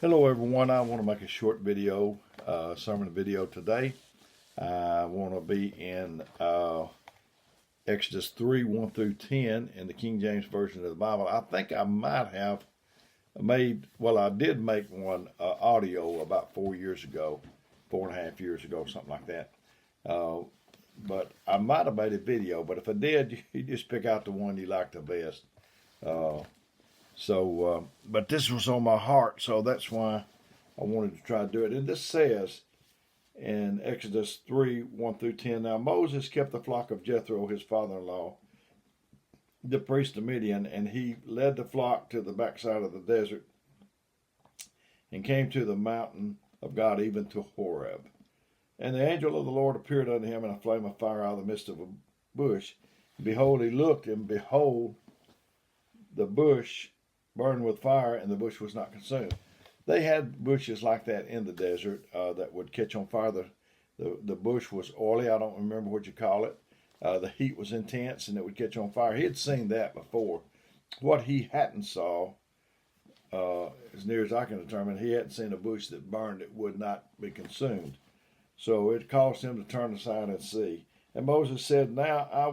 Hello everyone, I want to make a short video, sermon video today. I want to be in Exodus 3, 1 through 10 in the King James Version of the Bible. I think I might have I did make one audio about 4.5 years ago, something like that. But I might have made a video, but if I did, you just pick out the one you like the best. But this was on my heart, so that's why I wanted to try to do it. And this says in Exodus 3, 1 through 10, Now Moses kept the flock of Jethro, his father-in-law, the priest of Midian, and he led the flock to the backside of the desert and came to the mountain of God, even to Horeb. And the angel of the Lord appeared unto him in a flame of fire out of the midst of a bush. And behold, he looked, and behold, the bush burned with fire, and the bush was not consumed. They had bushes like that in the desert that would catch on fire. The bush was oily. I don't remember what you call it. The heat was intense, and it would catch on fire. He had seen that before. What he hadn't saw, as near as I can determine, he hadn't seen a bush that burned that would not be consumed. So it caused him to turn aside and see. And Moses said, Now I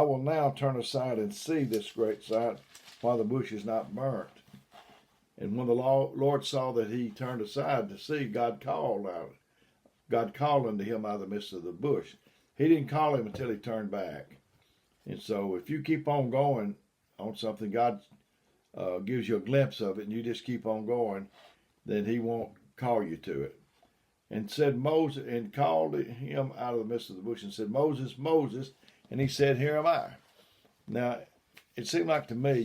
will now turn aside and see this great sight, while the bush is not burnt. And when the Lord saw that he turned aside to see, God called unto him out of the midst of the bush. He didn't call him until he turned back. And so if you keep on going on something, God gives you a glimpse of it, and you just keep on going, then he won't call you to it. And said Moses, and called him out of the midst of the bush and said, Moses, Moses. And he said, Here am I. Now, it seemed like to me,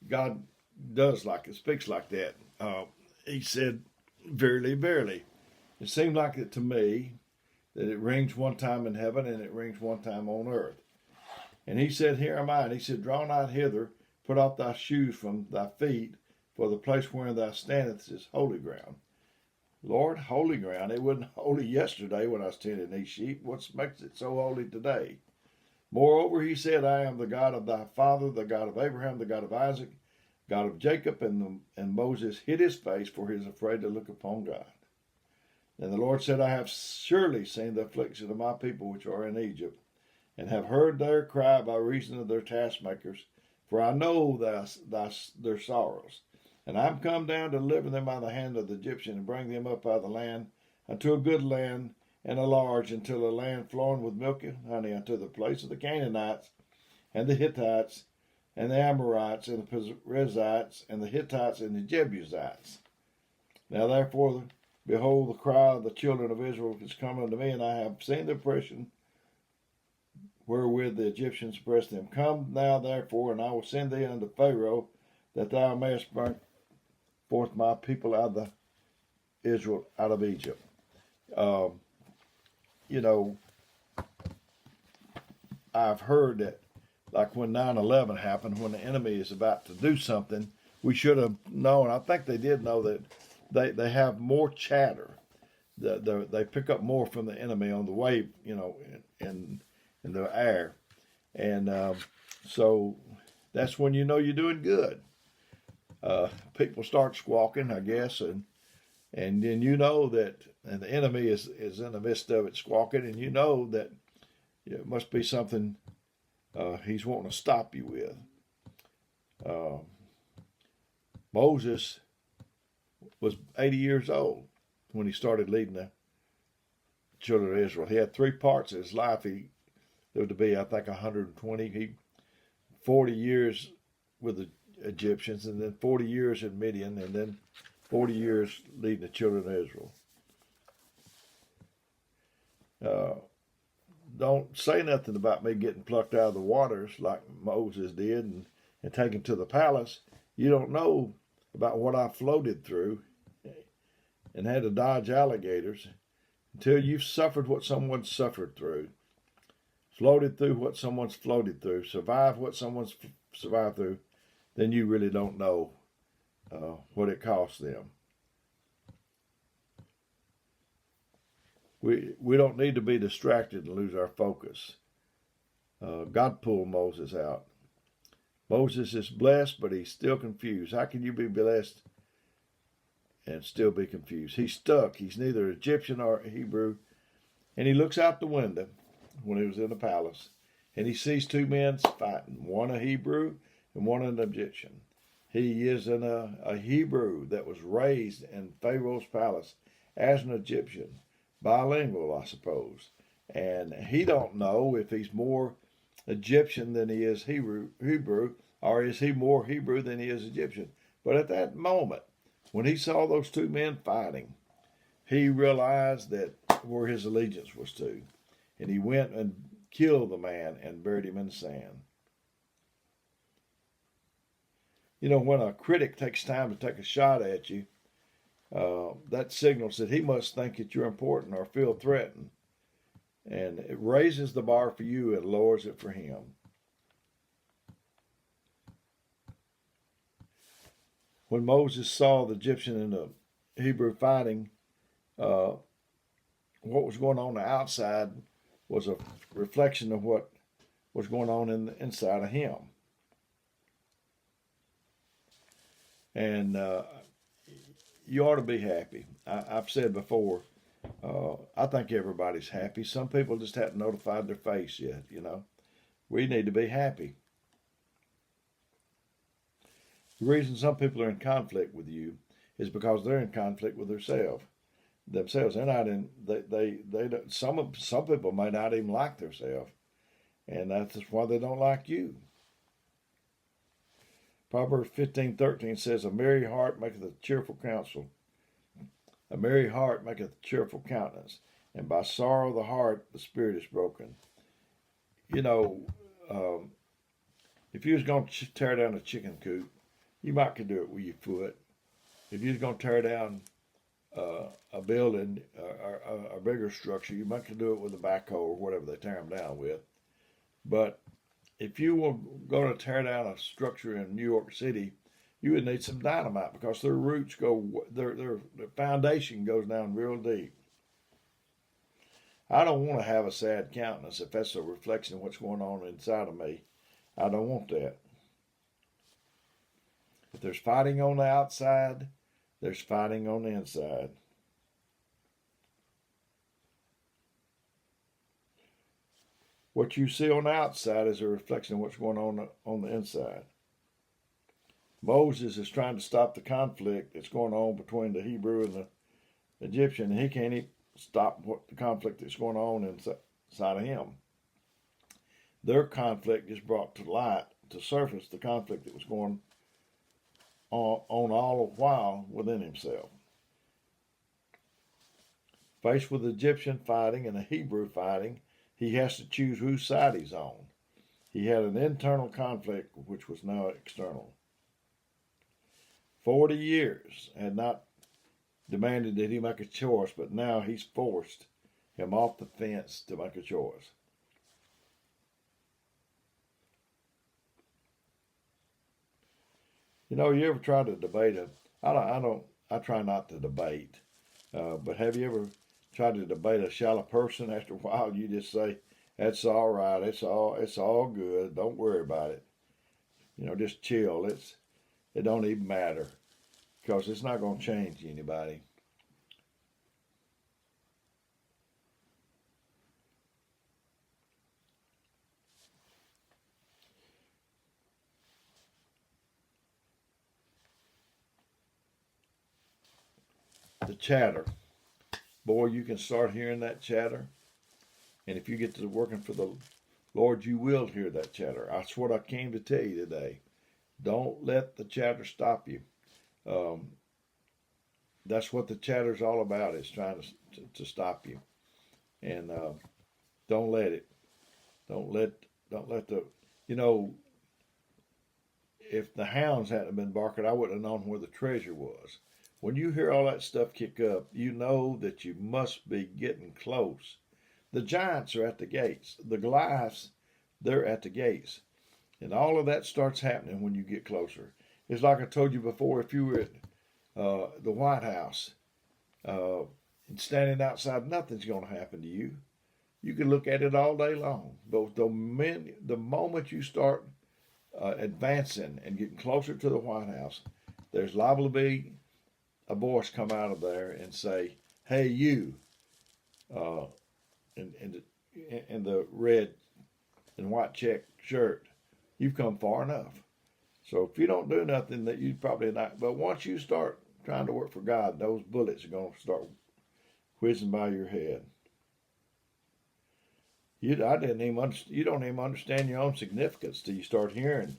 God speaks like that. He said, Verily, verily. It seemed like it to me that it rings one time in heaven and it rings one time on earth. And he said, Here am I. And he said, Draw not hither, put off thy shoes from thy feet, for the place wherein thou standest is holy ground. Lord, holy ground. It wasn't holy yesterday when I was tending these sheep. What makes it so holy today? Moreover, he said, I am the God of thy father, the God of Abraham, the God of Isaac, God of Jacob. And Moses hid his face, for he was afraid to look upon God. And the Lord said, I have surely seen the affliction of my people which are in Egypt, and have heard their cry by reason of their taskmakers, for I know their sorrows. And I am come down to deliver them out of the hand of the Egyptian, and bring them up out of the land unto a good land, and a large, until a land flowing with milk and honey, unto the place of the Canaanites, and the Hittites, and the Amorites, and the Perizzites, and the Hittites, and the Jebusites. Now therefore, behold, the cry of the children of Israel is come unto me, and I have seen the oppression wherewith the Egyptians oppressed them. Come now therefore, and I will send thee unto Pharaoh, that thou mayest bring forth my people Israel out of Egypt. I've heard that, like when 9/11 happened, when the enemy is about to do something, we should have known. I think they did know that they have more chatter. They pick up more from the enemy on the way, in the air, and so that's when you know you're doing good. People start squawking, I guess, and then you know that, and the enemy is in the midst of it squawking, and you know that it must be something he's wanting to stop you with. Moses was 80 years old when he started leading the children of Israel. He had 3 parts of his life. He lived to be, I think, 120. 40 years with the Egyptians, and then 40 years in Midian, and then 40 years leading the children of Israel. Don't say nothing about me getting plucked out of the waters like Moses did and taken to the palace. You don't know about what I floated through and had to dodge alligators until you've suffered what someone's suffered through, floated through what someone's floated through, survived what someone's survived through. Then you really don't know what it costs them. We don't need to be distracted and lose our focus. God pulled Moses out. Moses is blessed, but he's still confused. How can you be blessed and still be confused. He's stuck. He's neither Egyptian or Hebrew. And he looks out the window when he was in the palace, and he sees two men fighting, one a Hebrew and one an Egyptian. He is a Hebrew that was raised in Pharaoh's palace as an Egyptian, bilingual, I suppose. And he don't know if he's more Egyptian than he is Hebrew, or is he more Hebrew than he is Egyptian. But at that moment, when he saw those two men fighting, he realized that where his allegiance was to. And he went and killed the man and buried him in the sand. You know, when a critic takes time to take a shot at you, that signals that he must think that you're important or feel threatened. And it raises the bar for you and lowers it for him. When Moses saw the Egyptian and the Hebrew fighting, what was going on the outside was a reflection of what was going on in the inside of him. And you ought to be happy. I've said before, I think everybody's happy. Some people just haven't notified their face yet, you know. We need to be happy. The reason some people are in conflict with you is because they're in conflict with themselves. They're not in. Some people may not even like themselves, and that's why they don't like you. Proverbs 15:13 says, "A merry heart maketh a cheerful counsel. A merry heart maketh a cheerful countenance, and by sorrow of the heart the spirit is broken." You know, if you was going to tear down a chicken coop, you might could do it with your foot. If you was going to tear down a building, a bigger structure, you might could do it with a backhoe or whatever they tear them down with. But if you were going to tear down a structure in New York City, you would need some dynamite because their roots their foundation goes down real deep. I don't want to have a sad countenance if that's a reflection of what's going on inside of me. I don't want that. If there's fighting on the outside, there's fighting on the inside. What you see on the outside is a reflection of what's going on the inside. Moses is trying to stop the conflict that's going on between the Hebrew and the Egyptian. He can't even stop the conflict that's going on inside of him. Their conflict is brought to light, to surface, the conflict that was going on all the while within himself. Faced with the Egyptian fighting and the Hebrew fighting, he has to choose whose side he's on. He had an internal conflict which was now external. 40 years had not demanded that he make a choice, but now he's forced him off the fence to make a choice. You know, you ever try to debate I try not to debate, but have you ever tried to debate a shallow person? After a while, you just say, "That's all right. It's all good. Don't worry about it. You know, just chill. It don't even matter because it's not going to change anybody." The chatter. Boy, you can start hearing that chatter. And if you get to working for the Lord, you will hear that chatter. That's what I came to tell you today. Don't let the chatter stop you. That's what the chatter's all about, is trying to stop you. And don't let it. Don't let the, you know, if the hounds hadn't been barking, I wouldn't have known where the treasure was. When you hear all that stuff kick up, you know that you must be getting close. The giants are at the gates. The Goliaths, they're at the gates. And all of that starts happening when you get closer. It's like I told you before, if you were at the White House and standing outside, nothing's going to happen to you. You can look at it all day long. But the moment you start advancing and getting closer to the White House, there's liable to be a voice come out of there and say, "Hey, you," uh, in the red and white check shirt, you've come far enough. So if you don't do nothing, that you probably not. But once you start trying to work for God, those bullets are going to start whizzing by your head. You don't even understand your own significance till you start hearing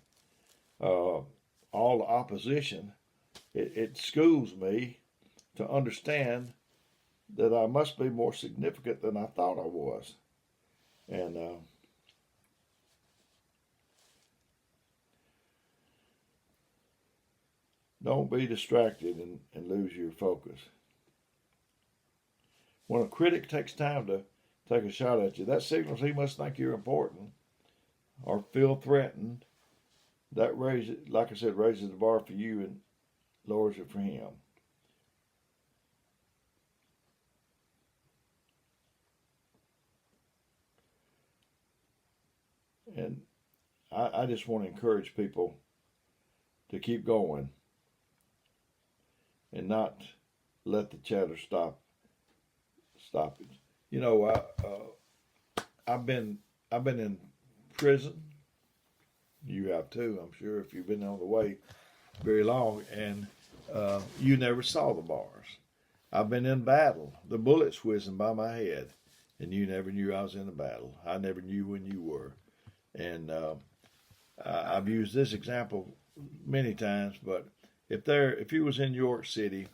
all the opposition. It schools me to understand that I must be more significant than I thought I was. And don't be distracted and lose your focus. When a critic takes time to take a shot at you, that signals he must think you're important or feel threatened. That raises, like I said, raises the bar for you and lowers it for him. And I just want to encourage people to keep going and not let the chatter stop it. You know, I've been in prison. You have too, I'm sure, if you've been on the way very long, and you never saw the bars. I've been in battle, the bullets whizzing by my head, and you never knew I was in a battle. I never knew when you were. And I've used this example many times, but if you was in York City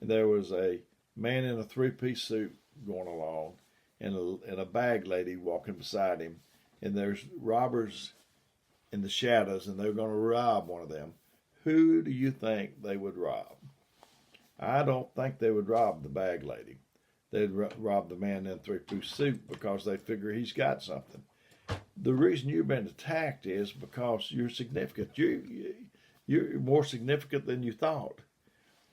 and there was a man in a three-piece suit going along and a bag lady walking beside him, and there's robbers in the shadows and they're going to rob one of them, who do you think they would rob? I don't think they would rob the bag lady. They'd rob the man in a three-piece suit because they figure he's got something. The reason you've been attacked is because you're significant. You're more significant than you thought.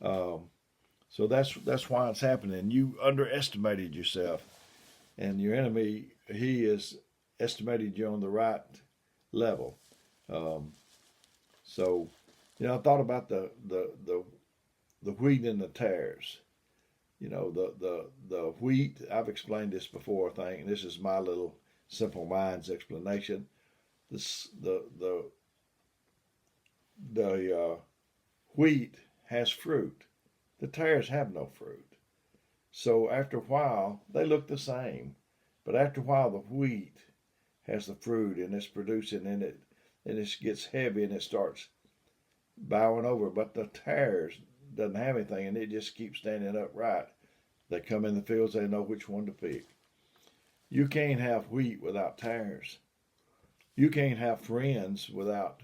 So that's why it's happening. You underestimated yourself, and your enemy, he has estimated you on the right level. So, you know, I thought about the wheat and the tares. You know, the wheat. I've explained this before, I think, and this is my little simple mind's explanation. The wheat has fruit. The tares have no fruit. So after a while, they look the same. But after a while, the wheat has the fruit and it's producing in it, and it gets heavy and it starts bowing over. But the tares doesn't have anything, and it just keeps standing upright. They come in the fields, they know which one to pick. You can't have wheat without tares. You can't have friends without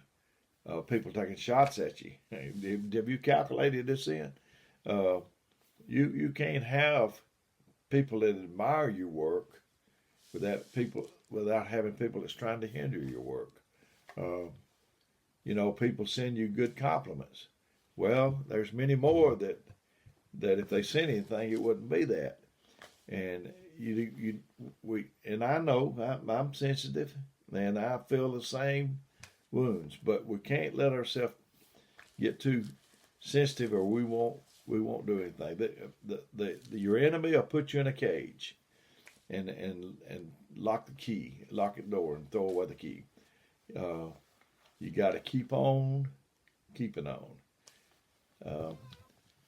people taking shots at you. Have you calculated this in? You can't have people that admire your work without having people that's trying to hinder your work. You know, people send you good compliments. Well, there's many more that if they sent anything, it wouldn't be that. And and I know I'm sensitive, and I feel the same wounds, but we can't let ourselves get too sensitive, or we won't do anything. Your enemy will put you in a cage, and lock the door, and throw away the key. You got to keep on keeping on.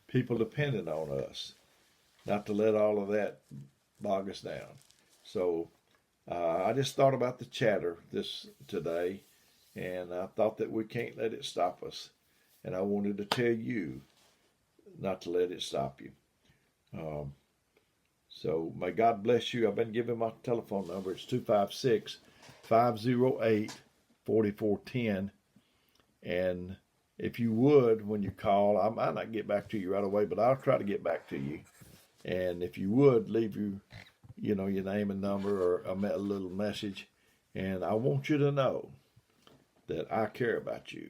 People depending on us, not to let all of that bog us down. So I just thought about the chatter today, and I thought that we can't let it stop us. And I wanted to tell you not to let it stop you. So may God bless you. I've been giving my telephone number. It's 256-508-4410. And if you would, when you call, I might not get back to you right away, but I'll try to get back to you. And if you would, leave your name and number, or a little message. And I want you to know that I care about you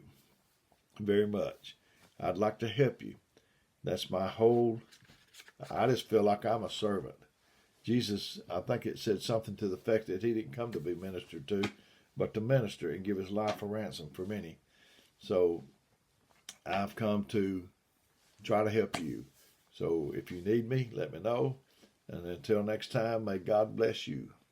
very much. I'd like to help you. That's I just feel like I'm a servant. Jesus, I think it said something to the effect that he didn't come to be ministered to, but to minister and give his life a ransom for many. So I've come to try to help you. So if you need me, let me know. And until next time, may God bless you.